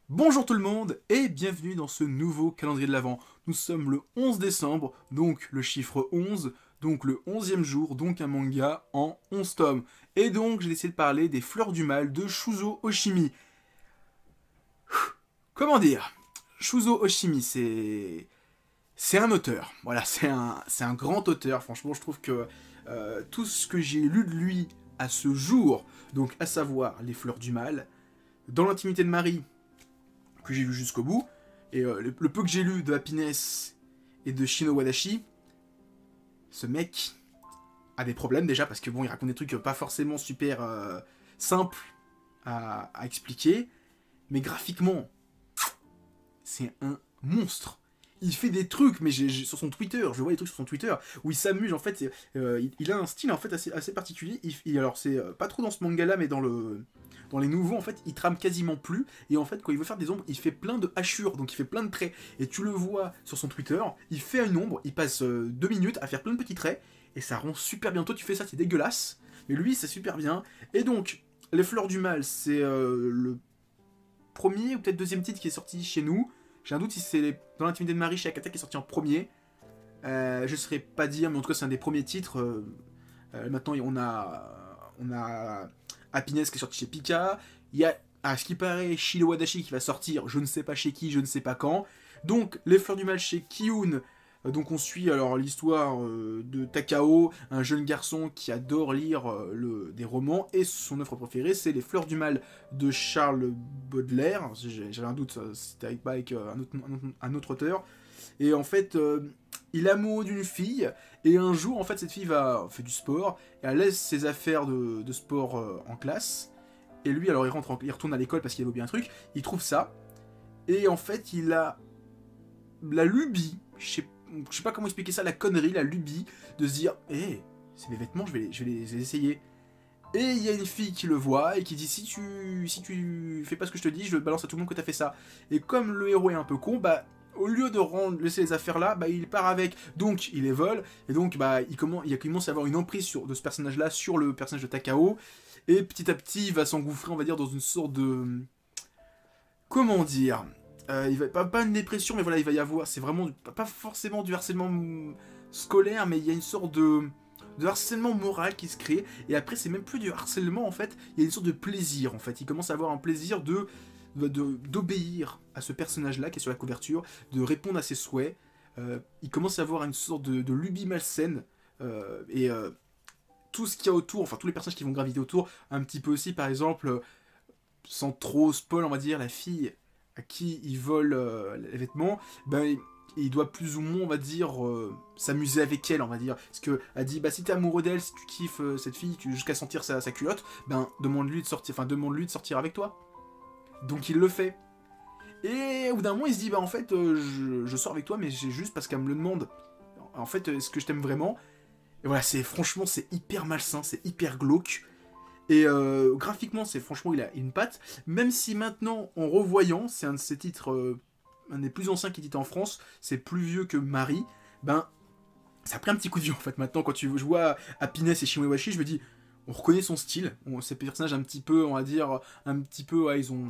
Bonjour tout le monde et bienvenue dans ce nouveau calendrier de l'Avent. Nous sommes le 11 décembre, donc le chiffre 11, donc le 11e jour, donc un manga en 11 tomes. Et donc j'ai décidé de parler des Fleurs du Mal de Shuzo Oshimi. Comment dire? Shuzo Oshimi, c'est un auteur. Voilà, c'est un grand auteur. Franchement, je trouve que tout ce que j'ai lu de lui à ce jour, donc à savoir Les Fleurs du Mal, Dans l'intimité de Marie, que j'ai lu jusqu'au bout, et le peu que j'ai lu de Happiness et de Shino Wadashi, ce mec a des problèmes déjà, parce que bon, il raconte des trucs pas forcément super simples à expliquer, mais graphiquement, c'est un monstre. Il fait des trucs, mais sur son Twitter, je vois des trucs sur son Twitter, où il s'amuse, en fait, il a un style en fait assez particulier, alors c'est pas trop dans ce manga-là, mais dans les nouveaux, en fait, il trame quasiment plus, et en fait, quand il veut faire des ombres, il fait plein de hachures, donc il fait plein de traits, et tu le vois sur son Twitter, il fait une ombre, il passe 2 minutes à faire plein de petits traits, et ça rend super bien. Toi, tu fais ça, c'est dégueulasse, mais lui, c'est super bien, et donc, Les Fleurs du Mal, c'est le premier ou peut-être deuxième titre qui est sorti chez nous. J'ai un doute si c'est Dans l'intimité de Marie chez Akata qui est sorti en premier. Je ne saurais pas dire, mais en tout cas, c'est un des premiers titres. Maintenant, on a Happiness qui est sorti chez Pika. Il y a, à ce qui paraît, Shiro Wadashi qui va sortir, je ne sais pas chez qui, je ne sais pas quand. Donc, Les Fleurs du Mal chez Kiyun. Donc on suit alors l'histoire de Takao, un jeune garçon qui adore lire des romans, et son œuvre préférée c'est Les Fleurs du Mal de Charles Baudelaire. J'avais un doute, c'était pas avec un autre auteur. Et en fait, il est amoureux d'une fille, et un jour, en fait, cette fille fait du sport, et elle laisse ses affaires de sport en classe, et lui, alors il retourne à l'école parce qu'il avait oublié un truc, il trouve ça, et en fait, il a la lubie, je sais pas comment expliquer ça, la connerie, la lubie, de se dire, hé, c'est mes vêtements, je vais les essayer. Et il y a une fille qui le voit et qui dit, si tu fais pas ce que je te dis, je balance à tout le monde que t'as fait ça. Et comme le héros est un peu con, bah, au lieu de laisser les affaires là, bah, il part avec, donc il les vole, et donc bah, il commence à avoir une emprise de ce personnage-là sur le personnage de Takao, et petit à petit, il va s'engouffrer, on va dire, dans une sorte de... Comment dire, il va pas une dépression, mais voilà, il va y avoir, c'est vraiment pas forcément du harcèlement scolaire, mais il y a une sorte de harcèlement moral qui se crée, et après c'est même plus du harcèlement en fait, il y a une sorte de plaisir en fait, il commence à avoir un plaisir d'obéir à ce personnage-là qui est sur la couverture, de répondre à ses souhaits, il commence à avoir une sorte de lubie malsaine, et tout ce qu'il y a autour, enfin tous les personnages qui vont graviter autour, un petit peu aussi par exemple, sans trop spoil, on va dire, la fille à qui il vole les vêtements, ben il doit plus ou moins, on va dire, s'amuser avec elle, on va dire. Parce qu'elle dit, bah si t'es amoureux d'elle, si tu kiffes cette fille, jusqu'à sentir sa culotte, ben demande-lui de sortir avec toi. Donc il le fait. Et au bout d'un moment, il se dit, bah en fait, je sors avec toi, mais c'est juste parce qu'elle me le demande. En fait, est-ce que je t'aime vraiment? Et voilà, franchement, c'est hyper malsain, c'est hyper glauque. Et graphiquement, franchement, il a une patte. Même si maintenant, en revoyant, c'est un de ses titres, un des plus anciens qui est en France, c'est plus vieux que Marie, ben, ça a pris un petit coup de vieux en fait. Maintenant, quand je vois Happiness et Shimoewashi, je me dis, on reconnaît son style. Ces personnages un petit peu, on va dire, un petit peu, ouais, ils ont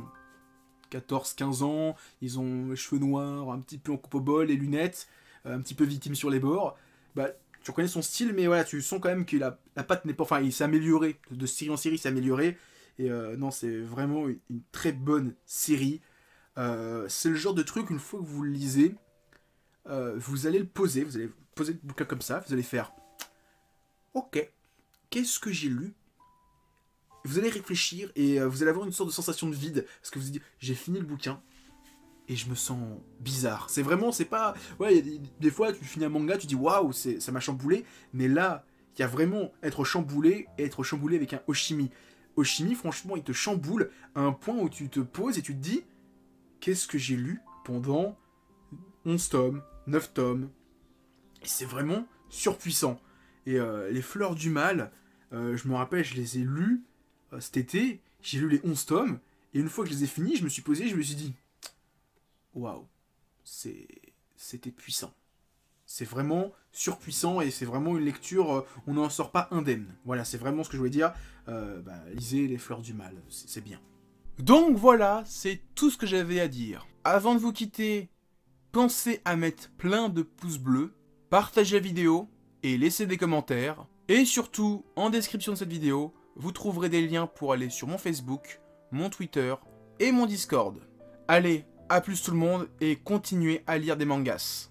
14-15 ans, ils ont les cheveux noirs, un petit peu en coupe au bol, les lunettes, un petit peu victime sur les bords. Bah, tu reconnais son style, mais voilà, tu sens quand même que la patte n'est pas. Enfin, il s'est amélioré. De série en série, il s'est amélioré. Et non, c'est vraiment une très bonne série. C'est le genre de truc, une fois que vous le lisez, vous allez le poser. Vous allez poser le bouquin comme ça. Vous allez faire, ok, qu'est-ce que j'ai lu? Vous allez réfléchir et vous allez avoir une sorte de sensation de vide. Parce que vous vous dites, j'ai fini le bouquin et je me sens bizarre. C'est vraiment, c'est pas... Ouais, y a des fois, tu finis un manga, tu dis waouh, ça m'a chamboulé. Mais là, il y a vraiment être chamboulé et être chamboulé avec un Oshimi. Oshimi, franchement, il te chamboule à un point où tu te poses et tu te dis, qu'est-ce que j'ai lu pendant 11 tomes, 9 tomes? Et c'est vraiment surpuissant. Et les Fleurs du Mal, je me rappelle, je les ai lus cet été, j'ai lu les 11 tomes, et une fois que je les ai finis, je me suis posé, je me suis dit, waouh, c'était puissant. C'est vraiment surpuissant et c'est vraiment une lecture, on n'en sort pas indemne. Voilà, c'est vraiment ce que je voulais dire. Lisez Les Fleurs du Mal, c'est bien. Donc voilà, c'est tout ce que j'avais à dire. Avant de vous quitter, pensez à mettre plein de pouces bleus, partagez la vidéo et laissez des commentaires. Et surtout, en description de cette vidéo, vous trouverez des liens pour aller sur mon Facebook, mon Twitter et mon Discord. Allez, à plus tout le monde et continuez à lire des mangas.